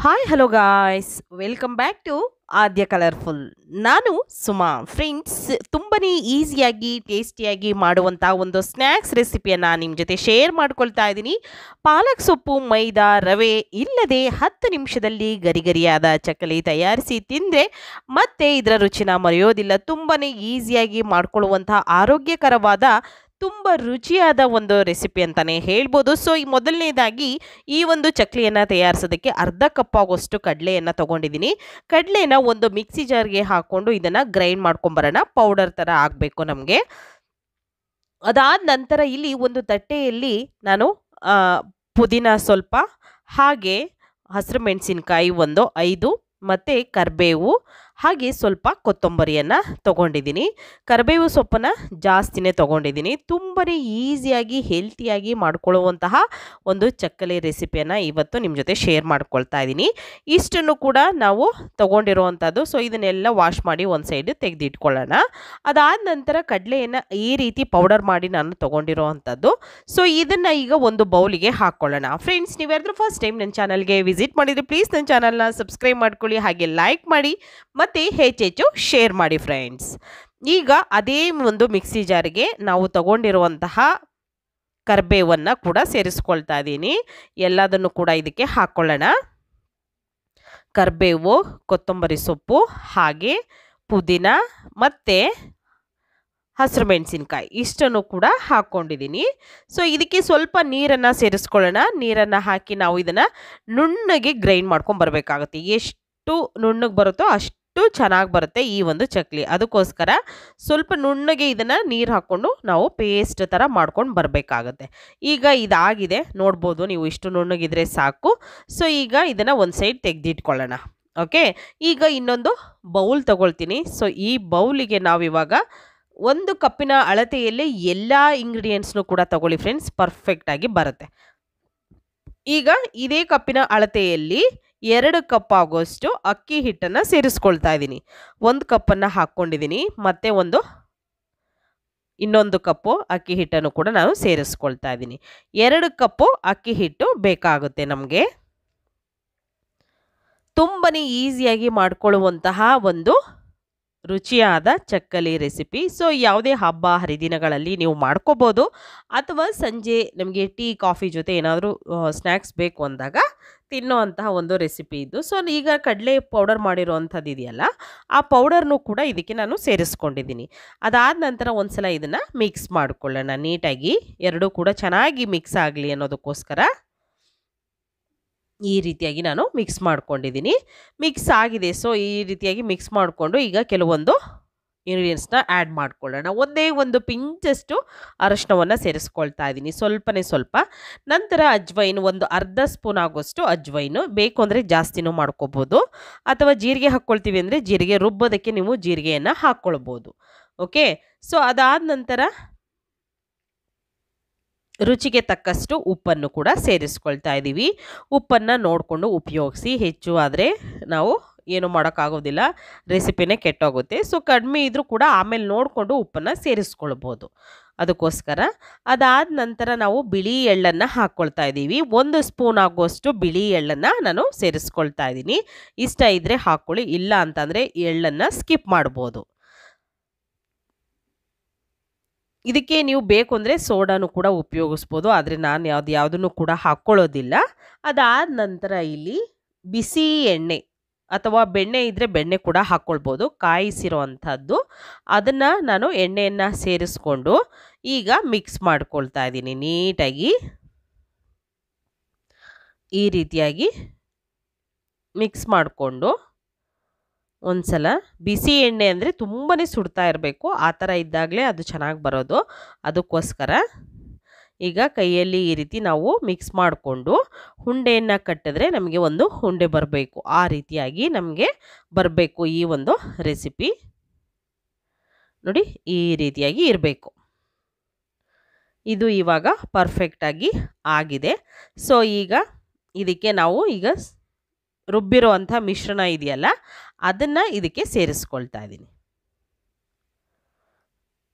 Hi hello guys welcome back to Aadya colourful. ನಾನು Suma. Friends, ತುಂಬನೇ ಈಸಿಯಾಗಿ ಟೇಸ್ಟಿಯಾಗಿ ಮಾಡುವಂಥ ಒಂದು ಸ್ನ್ಯಾಕ್ಸ್ ರೆಸಿಪಿಯನ್ನು ನಿಮ್ಮ ಜೊತೆ ಶೇರ್ ಮಾಡ್ಕೊಳ್ತಾ ಇದ್ದೀನಿ. ಪಾಲಕ್ ಸೊಪ್ಪು, ಮೈದಾ, ರವೆ ಇಲ್ಲದೆ 10 ನಿಮಿಷದಲ್ಲಿ ಗರಿಗರಿಯಾದ ಚಕ್ಕಲಿ ತಯಾರಿಸಿ ತಿಂದರೆ ಮತ್ತೆ ಇದರ ರುಚಿನ ಮರೆಯೋದಿಲ್ಲ. ತುಂಬನೇ ಈಸಿಯಾಗಿ ಮಾಡ್ಕೊಳ್ಳುವಂಥ ಆರೋಗ್ಯಕರವಾದ ತುಂಬ ರುಚಿಯಾದ ಒಂದು ರೆಸಿಪಿ ಅಂತಲೇ ಹೇಳ್ಬೋದು. ಸೊ ಈ ಮೊದಲನೇದಾಗಿ ಈ ಒಂದು ಚಕ್ಲಿಯನ್ನು ತಯಾರಿಸೋದಕ್ಕೆ ಅರ್ಧ ಕಪ್ ಆಗೋಷ್ಟು ಕಡಲೆಯನ್ನು ತೊಗೊಂಡಿದ್ದೀನಿ. ಕಡಲೆನ ಒಂದು ಮಿಕ್ಸಿ ಜಾರ್ಗೆ ಹಾಕ್ಕೊಂಡು ಇದನ್ನು ಗ್ರೈಂಡ್ ಮಾಡ್ಕೊಂಬರೋಣ. ಪೌಡರ್ ಥರ ಆಗಬೇಕು ನಮಗೆ. ಅದಾದ ನಂತರ ಇಲ್ಲಿ ಒಂದು ತಟ್ಟೆಯಲ್ಲಿ ನಾನು ಆ, ಪುದೀನ ಸ್ವಲ್ಪ, ಹಾಗೆ ಹಸಿರು ಮೆಣಸಿನ್ಕಾಯಿ ಒಂದು 5, ಮತ್ತು ಕರಿಬೇವು, ಹಾಗೆ ಸ್ವಲ್ಪ ಕೊತ್ತಂಬರಿಯನ್ನು ತೊಗೊಂಡಿದ್ದೀನಿ. ಕರಿಬೇವು ಸೊಪ್ಪನ್ನು ಜಾಸ್ತಿನೇ ತೊಗೊಂಡಿದ್ದೀನಿ. ತುಂಬನೇ ಈಸಿಯಾಗಿ ಹೆಲ್ತಿಯಾಗಿ ಮಾಡ್ಕೊಳ್ಳುವಂತಹ ಒಂದು ಚಕ್ಕಲಿ ರೆಸಿಪಿಯನ್ನು ಇವತ್ತು ನಿಮ್ಮ ಜೊತೆ ಶೇರ್ ಮಾಡ್ಕೊಳ್ತಾ ಇದ್ದೀನಿ. ಇಷ್ಟನ್ನು ಕೂಡ ನಾವು ತೊಗೊಂಡಿರುವಂಥದ್ದು. ಸೊ ಇದನ್ನೆಲ್ಲ ವಾಶ್ ಮಾಡಿ ಒಂದು ಸೈಡ್ ತೆಗೆದಿಟ್ಕೊಳ್ಳೋಣ. ಅದಾದ ನಂತರ ಕಡಲೆಯನ್ನು ಈ ರೀತಿ ಪೌಡರ್ ಮಾಡಿ ನಾನು ತೊಗೊಂಡಿರೋವಂಥದ್ದು. ಸೊ ಇದನ್ನು ಈಗ ಒಂದು ಬೌಲಿಗೆ ಹಾಕ್ಕೊಳ್ಳೋಣ. ಫ್ರೆಂಡ್ಸ್, ನೀವ್ಯಾರಾದ್ರೂ ಫಸ್ಟ್ ಟೈಮ್ ನನ್ನ ಚಾನಲ್ಗೆ ವಿಸಿಟ್ ಮಾಡಿದರೆ ಪ್ಲೀಸ್ ನನ್ನ ಚಾನಲ್ನ ಸಬ್ಸ್ಕ್ರೈಬ್ ಮಾಡ್ಕೊಳ್ಳಿ, ಹಾಗೆ ಲೈಕ್ ಮಾಡಿ ಮತ್ತು ಹೆಚ್ಚೆಚ್ಚು ಶೇರ್ ಮಾಡಿ ಫ್ರೆಂಡ್ಸ್. ಈಗ ಅದೇ ಒಂದು ಮಿಕ್ಸಿ ಜಾರಿಗೆ ನಾವು ತಗೊಂಡಿರುವಂತಹ ಕರಿಬೇವನ್ನು ಕೂಡ ಸೇರಿಸ್ಕೊಳ್ತಾ ಇದ್ದೀನಿ. ಎಲ್ಲದನ್ನು ಕೂಡ ಇದಕ್ಕೆ ಹಾಕ್ಕೊಳ್ಳೋಣ. ಕರಿಬೇವು, ಕೊತ್ತಂಬರಿ ಸೊಪ್ಪು, ಹಾಗೆ ಪುದೀನ ಮತ್ತು ಹಸಿರು ಮೆಣಸಿನ್ಕಾಯಿ ಇಷ್ಟನ್ನು ಕೂಡ ಹಾಕ್ಕೊಂಡಿದ್ದೀನಿ. ಸೊ ಇದಕ್ಕೆ ಸ್ವಲ್ಪ ನೀರನ್ನು ಸೇರಿಸ್ಕೊಳ್ಳೋಣ. ನೀರನ್ನು ಹಾಕಿ ನಾವು ಇದನ್ನು ನುಣ್ಣಗೆ ಗ್ರೈಂಡ್ ಮಾಡ್ಕೊಂಬರ್ಬೇಕಾಗುತ್ತೆ. ಎಷ್ಟು ನುಣ್ಣಗೆ ಬರುತ್ತೋ ಅಷ್ಟು ಚೆನ್ನಾಗಿ ಬರುತ್ತೆ ಈ ಒಂದು ಚಕ್ಲಿ. ಅದಕ್ಕೋಸ್ಕರ ಸ್ವಲ್ಪ ನುಣ್ಣಗೆ ಇದನ್ನು ನೀರು ಹಾಕ್ಕೊಂಡು ನಾವು ಪೇಸ್ಟ್ ಥರ ಮಾಡ್ಕೊಂಡು ಬರಬೇಕಾಗತ್ತೆ. ಈಗ ಇದಾಗಿದೆ ನೋಡ್ಬೋದು ನೀವು, ಇಷ್ಟು ನುಣ್ಣಗಿದ್ರೆ ಸಾಕು. ಸೊ ಈಗ ಇದನ್ನು ಒಂದು ಸೈಡ್ ತೆಗೆದಿಟ್ಕೊಳ್ಳೋಣ. ಓಕೆ, ಈಗ ಇನ್ನೊಂದು ಬೌಲ್ ತಗೊಳ್ತೀನಿ. ಸೊ ಈ ಬೌಲಿಗೆ ನಾವಿವಾಗ 1 ಕಪ್ಪಿನ ಅಳತೆಯಲ್ಲಿ ಎಲ್ಲ ಇಂಗ್ರೀಡಿಯೆಂಟ್ಸ್ನು ಕೂಡ ತಗೊಳ್ಳಿ ಫ್ರೆಂಡ್ಸ್, ಪರ್ಫೆಕ್ಟಾಗಿ ಬರುತ್ತೆ. ಈಗ ಇದೇ ಕಪ್ಪಿನ ಅಳತೆಯಲ್ಲಿ 2 ಕಪ್ ಆಗೋಷ್ಟು ಅಕ್ಕಿ ಹಿಟ್ಟನ್ನು ಸೇರಿಸ್ಕೊಳ್ತಾ ಇದ್ದೀನಿ. 1 ಕಪ್ಪನ್ನು ಹಾಕ್ಕೊಂಡಿದ್ದೀನಿ, ಮತ್ತು ಇನ್ನೊಂದು ಕಪ್ಪು ಅಕ್ಕಿ ಹಿಟ್ಟನ್ನು ಕೂಡ ನಾನು ಸೇರಿಸ್ಕೊಳ್ತಾ ಇದ್ದೀನಿ. 2 ಕಪ್ಪು ಅಕ್ಕಿ ಹಿಟ್ಟು ಬೇಕಾಗುತ್ತೆ ನಮಗೆ. ತುಂಬನೇ ಈಸಿಯಾಗಿ ಮಾಡ್ಕೊಳ್ಳುವಂತಹ ಒಂದು ರುಚಿಯಾದ ಚಕ್ಕಲಿ ರೆಸಿಪಿ. ಸೊ ಯಾವುದೇ ಹಬ್ಬ ಹರಿದಿನಗಳಲ್ಲಿ ನೀವು ಮಾಡ್ಕೋಬೋದು, ಅಥವಾ ಸಂಜೆ ನಮಗೆ ಟೀ ಕಾಫಿ ಜೊತೆ ಏನಾದರೂ ಸ್ನ್ಯಾಕ್ಸ್ ಬೇಕು ಅಂದಾಗ ತಿನ್ನೋ ಅಂತಹ ಒಂದು ರೆಸಿಪಿ ಇದು. ಸೊ ಈಗ ಕಡಲೆ ಪೌಡರ್ ಮಾಡಿರೋವಂಥದ್ದು ಇದೆಯಲ್ಲ, ಆ ಪೌಡರ್ನು ಕೂಡ ಇದಕ್ಕೆ ನಾನು ಸೇರಿಸ್ಕೊಂಡಿದ್ದೀನಿ. ಅದಾದ ನಂತರ ಒಂದು ಸಲ ಇದನ್ನು ಮಿಕ್ಸ್ ಮಾಡಿಕೊಳ್ಳೋಣ ನೀಟಾಗಿ. ಎರಡೂ ಕೂಡ ಚೆನ್ನಾಗಿ ಮಿಕ್ಸ್ ಆಗಲಿ ಅನ್ನೋದಕ್ಕೋಸ್ಕರ ಈ ರೀತಿಯಾಗಿ ನಾನು ಮಿಕ್ಸ್ ಮಾಡ್ಕೊಂಡಿದ್ದೀನಿ. ಮಿಕ್ಸ್ ಆಗಿದೆ. ಸೊ ಈ ರೀತಿಯಾಗಿ ಮಿಕ್ಸ್ ಮಾಡಿಕೊಂಡು ಈಗ ಕೆಲವೊಂದು ಇಂಗ್ರೀಡಿಯೆಂಟ್ಸ್ನ ಆ್ಯಡ್ ಮಾಡ್ಕೊಳ್ಳೋಣ. ಒಂದೇ ಒಂದು ಪಿಂಚಷ್ಟು ಅರಶಿನವನ್ನು ಸೇರಿಸ್ಕೊಳ್ತಾ ಇದ್ದೀನಿ, ಸ್ವಲ್ಪನೇ ಸ್ವಲ್ಪ. ನಂತರ ಅಜ್ವೈನ್, ಒಂದು ಅರ್ಧ ಸ್ಪೂನ್ ಆಗೋಷ್ಟು ಅಜ್ವೈನು, ಬೇಕು ಅಂದರೆ ಜಾಸ್ತಿನೂ ಮಾಡ್ಕೋಬೋದು, ಅಥವಾ ಜೀರಿಗೆ ಹಾಕ್ಕೊಳ್ತೀವಿ ಅಂದರೆ ಜೀರಿಗೆ ರುಬ್ಬೋದಕ್ಕೆ ನೀವು ಜೀರಿಗೆಯನ್ನು ಹಾಕ್ಕೊಳ್ಬೋದು. ಓಕೆ, ಸೊ ಅದಾದ ನಂತರ ರುಚಿಗೆ ತಕ್ಕಷ್ಟು ಉಪ್ಪನ್ನು ಕೂಡ ಸೇರಿಸ್ಕೊಳ್ತಾ ಇದ್ದೀವಿ. ಉಪ್ಪನ್ನು ನೋಡಿಕೊಂಡು ಉಪಯೋಗಿಸಿ. ಹೆಚ್ಚು ಆದರೆ ನಾವು ಏನು ಮಾಡೋಕ್ಕಾಗೋದಿಲ್ಲ, ರೆಸಿಪಿನೇ ಕೆಟ್ಟೋಗುತ್ತೆ. ಸೊ ಕಡಿಮೆ ಇದ್ದರೂ ಕೂಡ ಆಮೇಲೆ ನೋಡಿಕೊಂಡು ಉಪ್ಪನ್ನು ಸೇರಿಸ್ಕೊಳ್ಬೋದು. ಅದಕ್ಕೋಸ್ಕರ ಅದಾದ ನಂತರ ನಾವು ಬಿಳಿ ಎಳ್ಳನ್ನು ಹಾಕ್ಕೊಳ್ತಾ ಇದ್ದೀವಿ. 1 ಸ್ಪೂನ್ ಆಗುವಷ್ಟು ಬಿಳಿ ಎಳ್ಳನ್ನು ನಾನು ಸೇರಿಸ್ಕೊಳ್ತಾ ಇದ್ದೀನಿ. ಇಷ್ಟ ಇದ್ದರೆ ಹಾಕ್ಕೊಳ್ಳಿ, ಇಲ್ಲ ಅಂತಂದರೆ ಎಳ್ಳನ್ನು ಸ್ಕಿಪ್ ಮಾಡ್ಬೋದು. ಇದಕ್ಕೆ ನೀವು ಬೇಕು ಅಂದರೆ ಸೋಡಾನು ಕೂಡ ಉಪಯೋಗಿಸ್ಬೋದು, ಆದರೆ ನಾನು ಯಾವುದನ್ನು ಕೂಡ ಹಾಕ್ಕೊಳ್ಳೋದಿಲ್ಲ. ಅದಾದ ನಂತರ ಇಲ್ಲಿ ಬಿಸಿ ಎಣ್ಣೆ ಅಥವಾ ಬೆಣ್ಣೆ ಇದ್ದರೆ ಬೆಣ್ಣೆ ಕೂಡ ಹಾಕ್ಕೊಳ್ಬೋದು, ಕಾಯಿಸಿರೋ ಅಂಥದ್ದು. ಅದನ್ನು ನಾನು ಎಣ್ಣೆಯನ್ನು ಸೇರಿಸ್ಕೊಂಡು ಈಗ ಮಿಕ್ಸ್ ಮಾಡ್ಕೊಳ್ತಾ ಇದ್ದೀನಿ ನೀಟಾಗಿ. ಈ ರೀತಿಯಾಗಿ ಮಿಕ್ಸ್ ಮಾಡಿಕೊಂಡು ಒಂದು ಸಲ, ಬಿಸಿ ಎಣ್ಣೆ ಅಂದರೆ ತುಂಬಾ ಸುಡ್ತಾ ಇರಬೇಕು, ಆ ಥರ ಇದ್ದಾಗಲೇ ಅದು ಚೆನ್ನಾಗಿ ಬರೋದು. ಅದಕ್ಕೋಸ್ಕರ ಈಗ ಕೈಯಲ್ಲಿ ಈ ರೀತಿ ನಾವು ಮಿಕ್ಸ್ ಮಾಡಿಕೊಂಡು ಉಂಡೆಯನ್ನು ಕಟ್ಟಿದ್ರೆ ನಮಗೆ ಒಂದು ಉಂಡೆ ಬರಬೇಕು. ಆ ರೀತಿಯಾಗಿ ನಮಗೆ ಬರಬೇಕು ಈ ಒಂದು ರೆಸಿಪಿ. ನೋಡಿ, ಈ ರೀತಿಯಾಗಿ ಇರಬೇಕು. ಇದು ಇವಾಗ ಪರ್ಫೆಕ್ಟಾಗಿ ಆಗಿದೆ. ಸೊ ಈಗ ಇದಕ್ಕೆ ನಾವು ಈಗ ರುಬ್ಬಿರೋ ಅಂಥ ಮಿಶ್ರಣ ಇದೆಯಲ್ಲ, ಅದನ್ನು ಇದಕ್ಕೆ ಸೇರಿಸ್ಕೊಳ್ತಾ ಇದ್ದೀನಿ.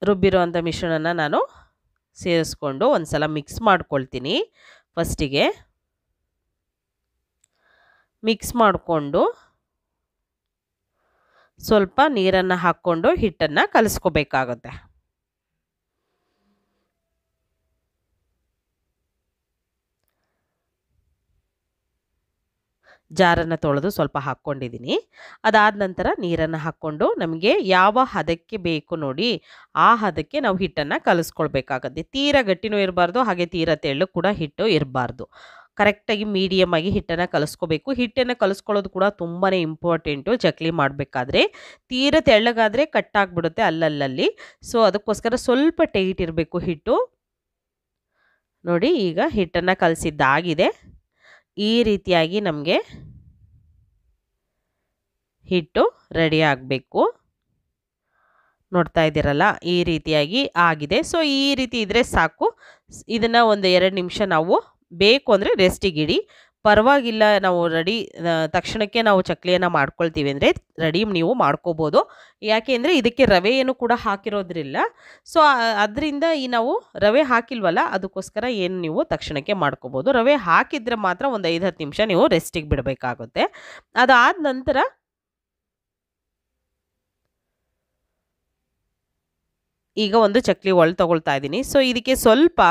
ರುಬ್ಬಿರೋ ಅಂಥ ಮಿಶ್ರಣನ ನಾನು ಸೇರಿಸ್ಕೊಂಡು ಒಂದು ಸಲ ಮಿಕ್ಸ್ ಮಾಡ್ಕೊಳ್ತೀನಿ. ಫಸ್ಟಿಗೆ ಮಿಕ್ಸ್ ಮಾಡಿಕೊಂಡು ಸ್ವಲ್ಪ ನೀರನ್ನು ಹಾಕ್ಕೊಂಡು ಹಿಟ್ಟನ್ನು ಕಲಿಸ್ಕೋಬೇಕಾಗುತ್ತೆ. ಜಾರನ್ನು ತೊಳೆದು ಸ್ವಲ್ಪ ಹಾಕ್ಕೊಂಡಿದ್ದೀನಿ. ಅದಾದ ನಂತರ ನೀರನ್ನು ಹಾಕ್ಕೊಂಡು ನಮಗೆ ಯಾವ ಹದಕ್ಕೆ ಬೇಕು ನೋಡಿ ಆ ಹದಕ್ಕೆ ನಾವು ಹಿಟ್ಟನ್ನು ಕಲಿಸ್ಕೊಳ್ಬೇಕಾಗತ್ತೆ. ತೀರಾ ಗಟ್ಟಿನೂ ಇರಬಾರ್ದು, ಹಾಗೆ ತೀರಾ ತೆಳ್ಳು ಕೂಡ ಹಿಟ್ಟು ಇರಬಾರ್ದು. ಕರೆಕ್ಟಾಗಿ ಮೀಡಿಯಮ್ ಆಗಿ ಹಿಟ್ಟನ್ನು ಕಲಿಸ್ಕೋಬೇಕು. ಹಿಟ್ಟನ್ನು ಕಲಿಸ್ಕೊಳ್ಳೋದು ಕೂಡ ತುಂಬಾ ಇಂಪಾರ್ಟೆಂಟು ಚಕ್ಲಿ ಮಾಡಬೇಕಾದ್ರೆ. ತೀರಾ ತೆಳ್ಳಗಾದರೆ ಕಟ್ಟಾಗ್ಬಿಡುತ್ತೆ ಅಲ್ಲಲ್ಲಿ. ಸೊ ಅದಕ್ಕೋಸ್ಕರ ಸ್ವಲ್ಪ ಟೈಟ್ ಇರಬೇಕು ಹಿಟ್ಟು. ನೋಡಿ ಈಗ ಹಿಟ್ಟನ್ನು ಕಲಸಿದ್ದಾಗಿದೆ. ಈ ರೀತಿಯಾಗಿ ನಮಗೆ ಹಿಟ್ಟು ರೆಡಿ ಆಗಬೇಕು. ನೋಡ್ತಾ ಇದ್ದೀರಲ್ಲ, ಈ ರೀತಿಯಾಗಿ ಆಗಿದೆ. ಸೊ ಈ ರೀತಿ ಇದ್ದರೆ ಸಾಕು. ಇದನ್ನು ಒಂದು 2 ನಿಮಿಷ ನಾವು ಬೇಕು ಅಂದರೆ ರೆಸ್ಟಿಗಿಡಿ, ಪರವಾಗಿಲ್ಲ. ನಾವು ರೆಡಿ ತಕ್ಷಣಕ್ಕೆ ನಾವು ಚಕ್ಲಿಯನ್ನು ಮಾಡ್ಕೊಳ್ತೀವಿ ಅಂದರೆ ರೆಡಿ ನೀವು ಮಾಡ್ಕೋಬೋದು. ಯಾಕೆ ಅಂದರೆ ಇದಕ್ಕೆ ರವೆ ಏನು ಕೂಡ ಹಾಕಿರೋದ್ರಿಲ್ಲ. ಸೊ ಅದರಿಂದ ಈ ನಾವು ರವೆ ಹಾಕಿಲ್ವಲ್ಲ, ಅದಕ್ಕೋಸ್ಕರ ಏನು ನೀವು ತಕ್ಷಣಕ್ಕೆ ಮಾಡ್ಕೋಬೋದು. ರವೆ ಹಾಕಿದರೆ ಮಾತ್ರ ಒಂದು 5-10 ನಿಮಿಷ ನೀವು ರೆಸ್ಟಿಗೆ ಬಿಡಬೇಕಾಗುತ್ತೆ. ಅದಾದ ನಂತರ ಈಗ ಒಂದು ಚಕ್ಲಿ ಒಳ್ಳು ತಗೊಳ್ತಾ ಇದ್ದೀನಿ. ಸೊ ಇದಕ್ಕೆ ಸ್ವಲ್ಪ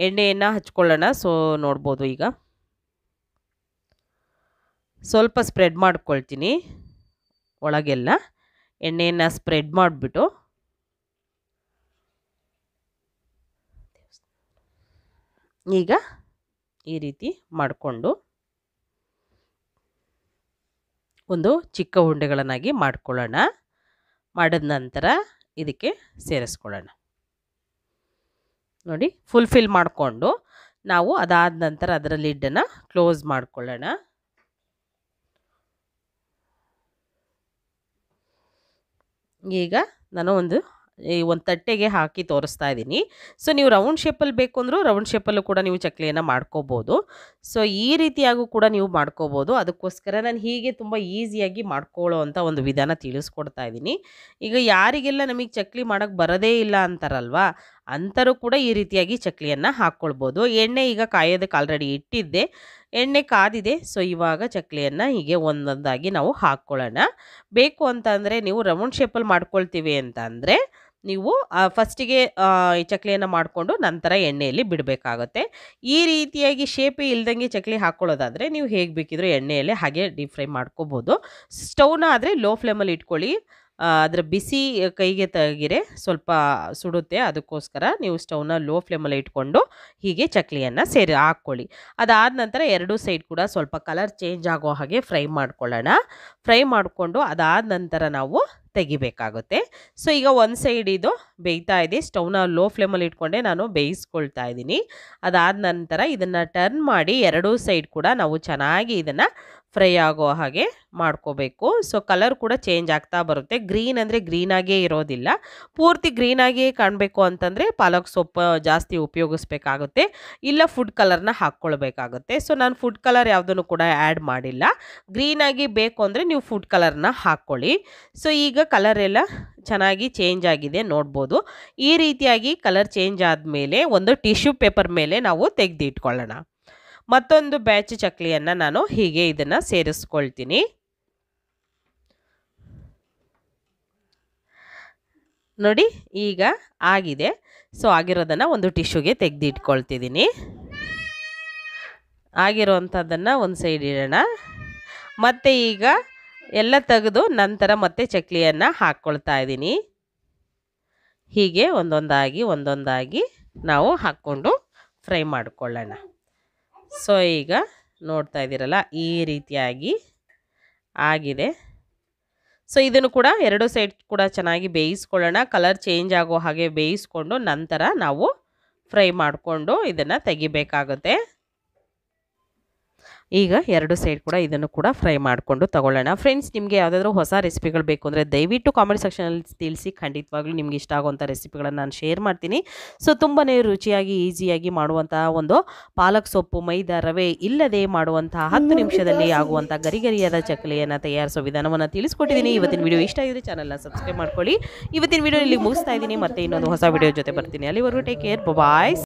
ಎಣ್ಣೆಯನ್ನು ಹಚ್ಕೊಳ್ಳೋಣ. ಸೊ ನೋಡ್ಬೋದು, ಈಗ ಸ್ವಲ್ಪ ಸ್ಪ್ರೆಡ್ ಮಾಡ್ಕೊಳ್ತೀನಿ. ಒಳಗೆಲ್ಲ ಎಣ್ಣೆಯನ್ನು ಸ್ಪ್ರೆಡ್ ಮಾಡಿಬಿಟ್ಟು ಈಗ ಈ ರೀತಿ ಮಾಡಿಕೊಂಡು ಒಂದು ಚಿಕ್ಕ ಉಂಡೆಗಳನ್ನಾಗಿ ಮಾಡ್ಕೊಳ್ಳೋಣ. ಮಾಡಿದ ನಂತರ ಇದಕ್ಕೆ ಸೇರಿಸ್ಕೊಳ್ಳೋಣ. ನೋಡಿ, ಫುಲ್ಫಿಲ್ ಮಾಡಿಕೊಂಡು ನಾವು ಅದಾದ ನಂತರ ಅದರ ಲಿಡ್ಡನ್ನು ಕ್ಲೋಸ್ ಮಾಡ್ಕೊಳ್ಳೋಣ. ಈಗ ನಾನು ಒಂದು ತಟ್ಟೆಗೆ ಹಾಕಿ ತೋರಿಸ್ತಾ ಇದ್ದೀನಿ. ಸೊ ನೀವು ರೌಂಡ್ ಶೇಪಲ್ಲಿ ಬೇಕು ಅಂದರೂ ರೌಂಡ್ ಶೇಪಲ್ಲೂ ಕೂಡ ನೀವು ಚಕ್ಲಿಯನ್ನು ಮಾಡ್ಕೋಬೋದು. ಸೊ ಈ ರೀತಿಯಾಗೂ ಕೂಡ ನೀವು ಮಾಡ್ಕೋಬೋದು. ಅದಕ್ಕೋಸ್ಕರ ನಾನು ಹೀಗೆ ತುಂಬ ಈಸಿಯಾಗಿ ಮಾಡ್ಕೊಳ್ಳೋ ಅಂಥ ಒಂದು ವಿಧಾನ ತಿಳಿಸ್ಕೊಡ್ತಾ ಇದ್ದೀನಿ. ಈಗ ಯಾರಿಗೆಲ್ಲ ನಮಗೆ ಚಕ್ಲಿ ಮಾಡೋಕ್ಕೆ ಬರೋದೇ ಇಲ್ಲ ಅಂತಾರಲ್ವಾ, ಅಂಥರೂ ಕೂಡ ಈ ರೀತಿಯಾಗಿ ಚಕ್ಲಿಯನ್ನು ಹಾಕ್ಕೊಳ್ಬೋದು. ಎಣ್ಣೆ ಈಗ ಕಾಯೋದಕ್ಕೆ ಆಲ್ರೆಡಿ ಇಟ್ಟಿದ್ದೆ, ಎಣ್ಣೆ ಕಾದಿದೆ. ಸೊ ಇವಾಗ ಚಕ್ಲಿಯನ್ನು ಹೀಗೆ ಒಂದೊಂದಾಗಿ ನಾವು ಹಾಕ್ಕೊಳ್ಳೋಣ. ಬೇಕು ಅಂತ ಅಂದರೆ ನೀವು ರೌಂಡ್ ಶೇಪಲ್ಲಿ ಮಾಡ್ಕೊಳ್ತೀವಿ ಅಂತ ಅಂದರೆ ನೀವು ಫಸ್ಟಿಗೆ ಈ ಚಕ್ಲಿಯನ್ನು ಮಾಡಿಕೊಂಡು ನಂತರ ಎಣ್ಣೆಯಲ್ಲಿ ಬಿಡಬೇಕಾಗುತ್ತೆ. ಈ ರೀತಿಯಾಗಿ ಶೇಪೇ ಇಲ್ದಂಗೆ ಚಕ್ಲಿ ಹಾಕ್ಕೊಳ್ಳೋದಾದರೆ ನೀವು ಹೇಗೆ ಬೇಕಿದ್ರೂ ಎಣ್ಣೆಯಲ್ಲಿ ಹಾಗೆ ಡೀಪ್ ಫ್ರೈ ಮಾಡ್ಕೋಬೋದು. ಸ್ಟವ್ನ ಆದರೆ ಲೋ ಫ್ಲೇಮಲ್ಲಿ ಇಟ್ಕೊಳ್ಳಿ. ಅದರ ಬಿಸಿ ಕೈಗೆ ತೆಗೆರೆ ಸ್ವಲ್ಪ ಸುಡುತ್ತೆ. ಅದಕ್ಕೋಸ್ಕರ ನೀವು ಸ್ಟವ್ನ ಲೋ ಫ್ಲೇಮಲ್ಲಿ ಇಟ್ಕೊಂಡು ಹೀಗೆ ಚಕ್ಲಿಯನ್ನು ಹಾಕ್ಕೊಳ್ಳಿ. ಅದಾದ ನಂತರ 2 ಸೈಡ್ ಕೂಡ ಸ್ವಲ್ಪ ಕಲರ್ ಚೇಂಜ್ ಆಗೋ ಹಾಗೆ ಫ್ರೈ ಮಾಡ್ಕೊಳ್ಳೋಣ. ಫ್ರೈ ಮಾಡಿಕೊಂಡು ಅದಾದ ನಂತರ ನಾವು ತೆಗಿಬೇಕಾಗುತ್ತೆ. ಸೊ ಈಗ ಒಂದು ಸೈಡ್ ಇದು ಬೇಯ್ತಾ ಇದೆ. ಸ್ಟವ್ನ ಲೋ ಫ್ಲೇಮಲ್ಲಿ ಇಟ್ಕೊಂಡೆ ನಾನು ಬೇಯಿಸ್ಕೊಳ್ತಾ ಇದ್ದೀನಿ. ಅದಾದ ನಂತರ ಇದನ್ನು ಟರ್ನ್ ಮಾಡಿ 2 ಸೈಡ್ ಕೂಡ ನಾವು ಚೆನ್ನಾಗಿ ಇದನ್ನು ಫ್ರೈ ಆಗೋ ಹಾಗೆ ಮಾಡ್ಕೋಬೇಕು. ಸೊ ಕಲರ್ ಕೂಡ ಚೇಂಜ್ ಆಗ್ತಾ ಬರುತ್ತೆ. ಗ್ರೀನ್ ಅಂದರೆ ಗ್ರೀನಾಗೇ ಇರೋದಿಲ್ಲ. ಪೂರ್ತಿ ಗ್ರೀನಾಗಿಯೇ ಕಾಣಬೇಕು ಅಂತಂದರೆ ಪಾಲಕ್ ಸೊಪ್ಪು ಜಾಸ್ತಿ ಉಪಯೋಗಿಸ್ಬೇಕಾಗುತ್ತೆ, ಇಲ್ಲ ಫುಡ್ ಕಲರ್ನ ಹಾಕ್ಕೊಳ್ಬೇಕಾಗುತ್ತೆ. ಸೊ ನಾನು ಫುಡ್ ಕಲರ್ ಯಾವುದನ್ನು ಕೂಡ ಆ್ಯಡ್ ಮಾಡಿಲ್ಲ. ಗ್ರೀನಾಗಿ ಬೇಕು ಅಂದರೆ ನೀವು ಫುಡ್ ಕಲರ್ನ ಹಾಕ್ಕೊಳ್ಳಿ. ಸೊ ಈಗ ಕಲರ್ ಎಲ್ಲ ಚೆನ್ನಾಗಿ ಚೇಂಜ್ ಆಗಿದೆ ನೋಡ್ಬೋದು. ಈ ರೀತಿಯಾಗಿ ಕಲರ್ ಚೇಂಜ್ ಆದಮೇಲೆ ಒಂದು ಟಿಶ್ಯೂ ಪೇಪರ್ ಮೇಲೆ ನಾವು ತೆಗೆದಿಟ್ಕೊಳ್ಳೋಣ. ಮತ್ತೊಂದು ಬ್ಯಾಚ್ ಚಕ್ಲಿಯನ್ನು ನಾನು ಹೀಗೆ ಇದನ್ನು ಸೇರಿಸ್ಕೊಳ್ತೀನಿ. ನೋಡಿ ಈಗ ಆಗಿದೆ. ಸೊ ಆಗಿರೋದನ್ನು ಒಂದು ಟಿಶ್ಯೂಗೆ ತೆಗೆದಿಟ್ಕೊಳ್ತಿದ್ದೀನಿ. ಆಗಿರೋವಂಥದ್ದನ್ನು ಒಂದು ಸೈಡ್ ಇಡೋಣ. ಮತ್ತು ಈಗ ಎಲ್ಲ ತೆಗೆದು ನಂತರ ಮತ್ತೆ ಚಕ್ಲಿಯನ್ನು ಹಾಕ್ಕೊಳ್ತಾ ಇದ್ದೀನಿ. ಹೀಗೆ ಒಂದೊಂದಾಗಿ ನಾವು ಹಾಕ್ಕೊಂಡು ಫ್ರೈ ಮಾಡಿಕೊಳ್ಳೋಣ. ಸೊ ಈಗ ನೋಡ್ತಾ ಇದ್ದೀರಲ್ಲ, ಈ ರೀತಿಯಾಗಿ ಆಗಿದೆ. ಸೊ ಇದನ್ನು ಕೂಡ 2 ಸೈಡ್ ಕೂಡ ಚೆನ್ನಾಗಿ ಬೇಯಿಸ್ಕೊಳ್ಳೋಣ. ಕಲರ್ ಚೇಂಜ್ ಆಗೋ ಹಾಗೆ ಬೇಯಿಸ್ಕೊಂಡು ನಂತರ ನಾವು ಫ್ರೈ ಮಾಡಿಕೊಂಡು ಇದನ್ನು ತೆಗಿಬೇಕಾಗುತ್ತೆ. ಈಗ 2 ಸೈಡ್ ಕೂಡ ಇದನ್ನು ಕೂಡ ಫ್ರೈ ಮಾಡಿಕೊಂಡು ತಗೊಳ್ಳೋಣ. ಫ್ರೆಂಡ್ಸ್, ನಿಮಗೆ ಯಾವುದಾದ್ರೂ ಹೊಸ ರೆಸಿಪಿಗಳು ಬೇಕು ಅಂದರೆ ದಯವಿಟ್ಟು ಕಾಮೆಂಟ್ ಸೆಕ್ಷನಲ್ಲಿ ತಿಳಿಸಿ. ಖಂಡಿತವಾಗ್ಲೂ ನಿಮ್ಗೆ ಇಷ್ಟ ಆಗುವಂಥ ರೆಸಿಪಿಗಳನ್ನು ನಾನು ಶೇರ್ ಮಾಡ್ತೀನಿ. ಸೊ ತುಂಬಾ ರುಚಿಯಾಗಿ ಈಸಿಯಾಗಿ ಮಾಡುವಂತಹ ಒಂದು ಪಾಲಕ್ ಸೊಪ್ಪು ಮೈದಾ ರವೆ ಇಲ್ಲದೆ ಮಾಡುವಂತಹ 10 ನಿಮಿಷದಲ್ಲಿ ಆಗುವಂಥ ಗರಿಗರಿಯಾದ ಚಕ್ಲಿಯನ್ನು ತಯಾರಿಸೋ ವಿಧಾನವನ್ನು ತಿಳಿಸ್ಕೊಟ್ಟಿದ್ದೀನಿ. ಇವತ್ತಿನ ವಿಡಿಯೋ ಇಷ್ಟ ಆಗಿದ್ರೆ ಚಾನಲ್ನ ಸಬ್ಸ್ಕ್ರೈಬ್ ಮಾಡ್ಕೊಳ್ಳಿ. ಇವತ್ತಿನ ವಿಡಿಯೋ ಇಲ್ಲಿ ಮುಗಿಸ್ತಾ ಇದ್ದೀನಿ. ಮತ್ತೆ ಇನ್ನೊಂದು ಹೊಸ ವಿಡಿಯೋ ಜೊತೆ ಬರ್ತೀನಿ. ಅಲ್ಲಿವರೆಗೂ ಟೇಕ್ ಕೇರ್, ಬಾಯ್.